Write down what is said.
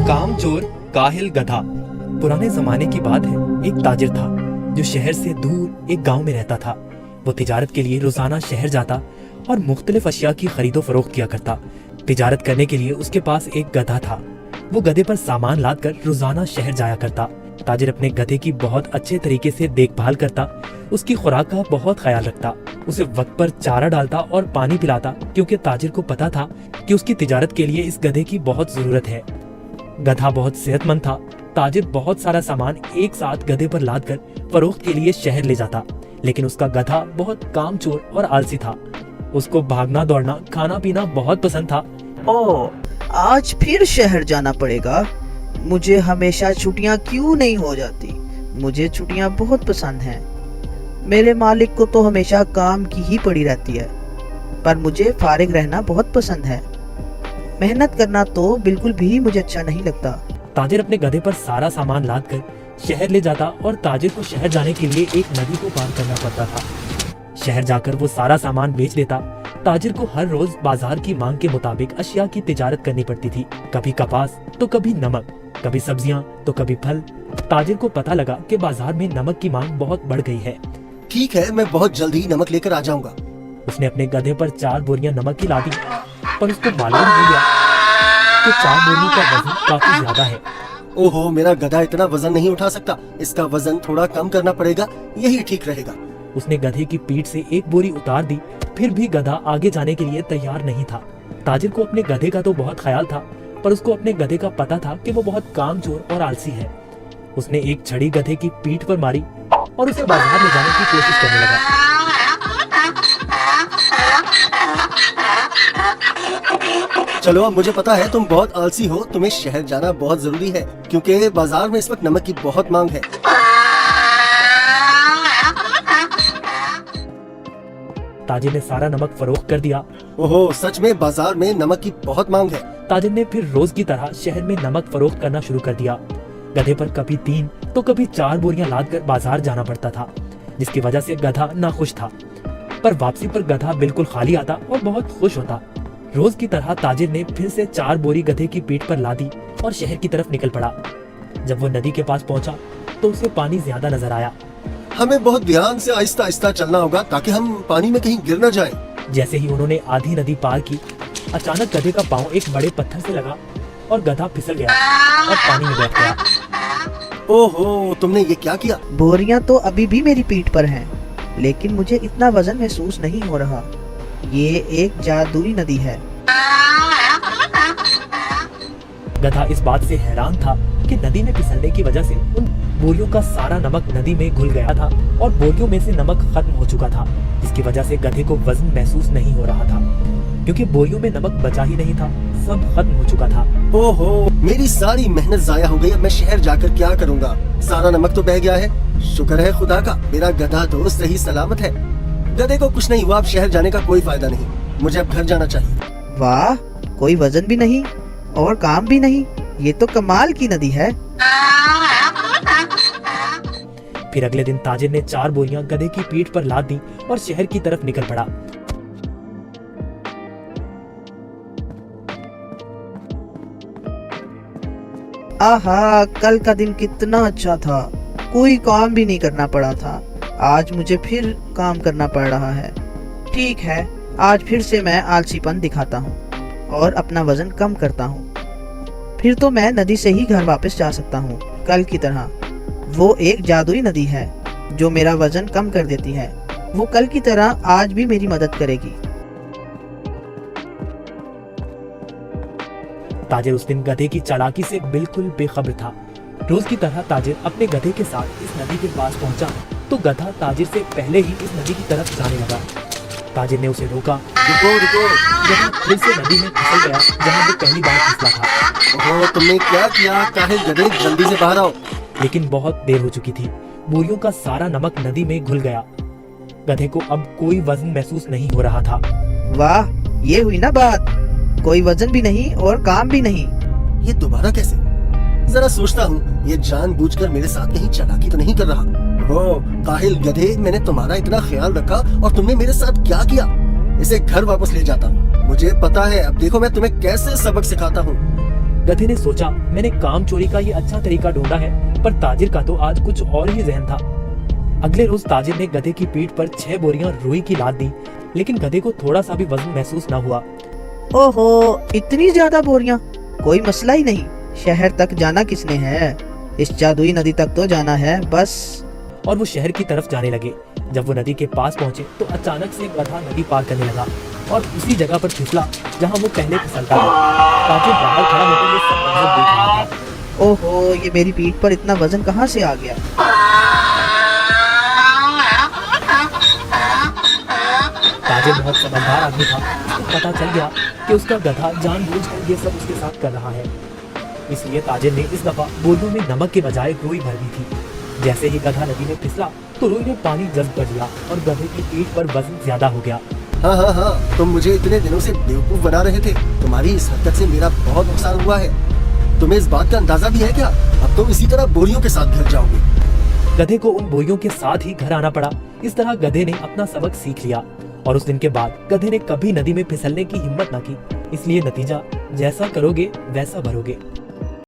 कामचोर काहिल गधा। पुराने जमाने की बात है, एक ताजिर था जो शहर से दूर एक गांव में रहता था। वो तिजारत के लिए रोजाना शहर जाता और मुख्तलिफ अशिया की खरीदो फरोख्त किया करता। तिजारत करने के लिए उसके पास एक गधा था। वो गधे पर सामान लाद कर रोजाना शहर जाया करता। ताजिर अपने गधे की बहुत अच्छे तरीके से देखभाल करता, उसकी खुराक का बहुत ख्याल रखता, उसे वक्त पर चारा डालता और पानी पिलाता, क्योंकि ताजिर को पता था कि उसकी तिजारत के लिए इस गधे की बहुत जरूरत है। गधा बहुत सेहतमंद था। ताजिर बहुत सारा सामान एक साथ गधे पर लाद कर फरोख्त के लिए शहर ले जाता, लेकिन उसका गधा बहुत कामचोर और आलसी था। उसको भागना दौड़ना खाना पीना बहुत पसंद था। ओह, आज फिर शहर जाना पड़ेगा। मुझे हमेशा छुट्टियां क्यों नहीं हो जाती? मुझे छुट्टियां बहुत पसंद हैं। मेरे मालिक को तो हमेशा काम की ही पड़ी रहती है, पर मुझे फारिग रहना बहुत पसंद है। मेहनत करना तो बिल्कुल भी मुझे अच्छा नहीं लगता। ताजिर अपने गधे पर सारा सामान लाद कर शहर ले जाता और ताजिर को शहर जाने के लिए एक नदी को पार करना पड़ता था। शहर जाकर वो सारा सामान बेच देता। ताजिर को हर रोज बाजार की मांग के मुताबिक अशिया की तिजारत करनी पड़ती थी। कभी कपास तो कभी नमक, कभी सब्जियां तो कभी फल। ताजिर को पता लगा कि बाजार में नमक की मांग बहुत बढ़ गई है। ठीक है, मैं बहुत जल्दी ही नमक लेकर आ जाऊंगा। उसने अपने गधे पर 4 बोरियां नमक की ला दी, पर उसको मालूम नहीं गया कि 4 बोरियों का वजन काफी ज्यादा है। ओहो, मेरा गधा इतना वजन नहीं उठा सकता। इसका वजन थोड़ा कम करना पड़ेगा, यही ठीक रहेगा। उसने गधे की पीठ से एक बोरी उतार दी, फिर भी गधा आगे जाने के लिए तैयार नहीं था। ताजिर को अपने गधे का तो बहुत ख्याल था, पर उसको अपने गधे का पता था कि वो बहुत कामचोर और आलसी है। उसने एक छड़ी गधे की पीठ पर मारी और उसे बाजार ले जाने की कोशिश करने लगा। चलो, अब मुझे पता है तुम बहुत आलसी हो। तुम्हें शहर जाना बहुत जरूरी है, क्योंकि बाजार में इस वक्त नमक की बहुत मांग है। ताजिर ने सारा नमक फरोख्त कर दिया। ओहो, सच में बाजार में नमक की बहुत मांग है। ताजिर ने फिर रोज की तरह शहर में नमक फरोख्त करना शुरू कर दिया। गधे पर कभी 3 तो कभी 4 बोरियां लाद कर बाजार जाना पड़ता था, जिसकी वजह से गधा नाखुश था। पर वापसी पर गधा बिल्कुल खाली आता और बहुत खुश होता। रोज की तरह ताजिर ने फिर से 4 बोरी गधे की पीठ पर लादी और शहर की तरफ निकल पड़ा। जब वो नदी के पास पहुंचा तो उसे पानी ज्यादा नजर आया। हमें बहुत ध्यान से आहिस्ता आहिस्ता चलना होगा, ताकि हम पानी में कहीं गिर न जाएं। जैसे ही उन्होंने आधी नदी पार की, अचानक गधे का पाँव एक बड़े पत्थर से लगा और गधा फिसल गया और पानी में बैठ गया। ओहो, तुमने ये क्या किया? बोरियां तो अभी भी मेरी पीठ पर हैं, लेकिन मुझे इतना वजन महसूस नहीं हो रहा। ये एक जादुई नदी है। गधा इस बात से हैरान था कि नदी में फिसलने की वजह से उन बोरियों का सारा नमक नदी में घुल गया था और बोरियों में से नमक खत्म हो चुका था, जिसकी वजह से गधे को वजन महसूस नहीं हो रहा था, क्योंकि बोरियों में नमक बचा ही नहीं था, सब खत्म हो चुका था। ओहो, मेरी सारी मेहनत जाया हो गई। अब मैं शहर जाकर क्या करूँगा? सारा नमक तो बह गया है। शुक्र है खुदा का, मेरा गधा तो सही सलामत है। गधे को कुछ नहीं हुआ। अब शहर जाने का कोई फायदा नहीं। मुझे अब घर जाना चाहिए। वाह, कोई वजन भी नहीं और काम भी नहीं। ये तो कमाल की नदी है। फिर अगले दिन ताजिर ने 4 बोरियां गधे की पीठ पर लाद दी और शहर की तरफ निकल पड़ा। आहा, कल का दिन कितना अच्छा था। कोई काम भी नहीं करना पड़ा था। आज मुझे फिर काम करना पड़ रहा है। ठीक है, आज फिर से मैं आलसीपन दिखाता हूँ और अपना वजन कम करता हूँ। फिर तो मैं नदी से ही घर वापस जा सकता हूँ कल की तरह। वो एक जादुई नदी है जो मेरा वजन कम कर देती है। वो कल की तरह आज भी मेरी मदद करेगी। ताजिर उस दिन गधे की चालाकी से बिल्कुल बेखबर था। रोज की तरह ताजिर अपने गधे के साथ इस नदी के पास पहुंचा तो गधा ताजिर से पहले ही इस नदी की तरफ जाने लगा। ताजिर ने उसे रोका। रुको रुको। गधा फिर से नदी में फिसल गया जहाँ वो पहली बार फिसला था। ओहो, तुमने क्या किया? काहे गधे, जल्दी से बाहर आओ। लेकिन बहुत देर हो चुकी थी। बोरियों का सारा नमक नदी में घुल गया। गधे को अब कोई वजन महसूस नहीं हो रहा था। वाह, ये हुई ना बात। कोई वजन भी नहीं और काम भी नहीं। ये दोबारा कैसे? जरा सोचता हूँ, ये जानबूझकर मेरे साथ कहीं चालाकी तो नहीं कर रहा। ओह काहिल गधे, मैंने तुम्हारा इतना ख्याल रखा और तुमने मेरे साथ क्या किया? इसे घर वापस ले जाता हूँ। मुझे पता है, अब देखो मैं तुम्हें कैसे सबक सिखाता हूँ। गधे ने सोचा, मैंने काम चोरी का ये अच्छा तरीका ढूंढा है, पर ताजिर का तो आज कुछ और ही जहन था। अगले रोज ताजिर ने गधे की पीठ पर 6 बोरियां रुई की लाद दी, लेकिन गधे को थोड़ा सा भी वजन महसूस न हुआ। ओहो, इतनी ज्यादा बोरियां? कोई मसला ही नहीं। शहर तक जाना किसने है? इस जादुई नदी तक तो जाना है बस। और वो शहर की तरफ जाने लगे। जब वो नदी के पास पहुंचे तो अचानक से गधा नदी पार करने लगा और उसी जगह पर फिसला जहां वो पहले फिसलता था। ताजिर बाहर खड़ा होकर ये सब मंजर देख रहा था। ओहो, ये मेरी पीठ पर इतना वजन कहाँ से आ गया? ताजिर बहुत समझदार आदमी था। उसको पता चल गया कि उसका गधा जानबूझकर ये सब उसके साथ कर रहा है। इसलिए ताजिर ने इस दफा बोरियों में नमक के बजाय रुई भर दी थी। जैसे ही गधा नदी में फिसला तो रुई ने पानी जज्ब कर लिया और गधे की पीठ पर वजन ज्यादा हो गया। हाँ, तुम मुझे इतने दिनों से बेवकूफ बना रहे थे। तुम्हारी इस हरकत से मेरा बहुत नुकसान हुआ है। तुम्हें इस बात का अंदाजा भी है क्या? अब तुम इसी तरह बोरियों के साथ घर जाओगे। गधे को उन बोरियों के साथ ही घर आना पड़ा। इस तरह गधे ने अपना सबक सीख लिया और उस दिन के बाद गधे ने कभी नदी में फिसलने की हिम्मत न की। इसलिए नतीजा, जैसा करोगे वैसा भरोगे।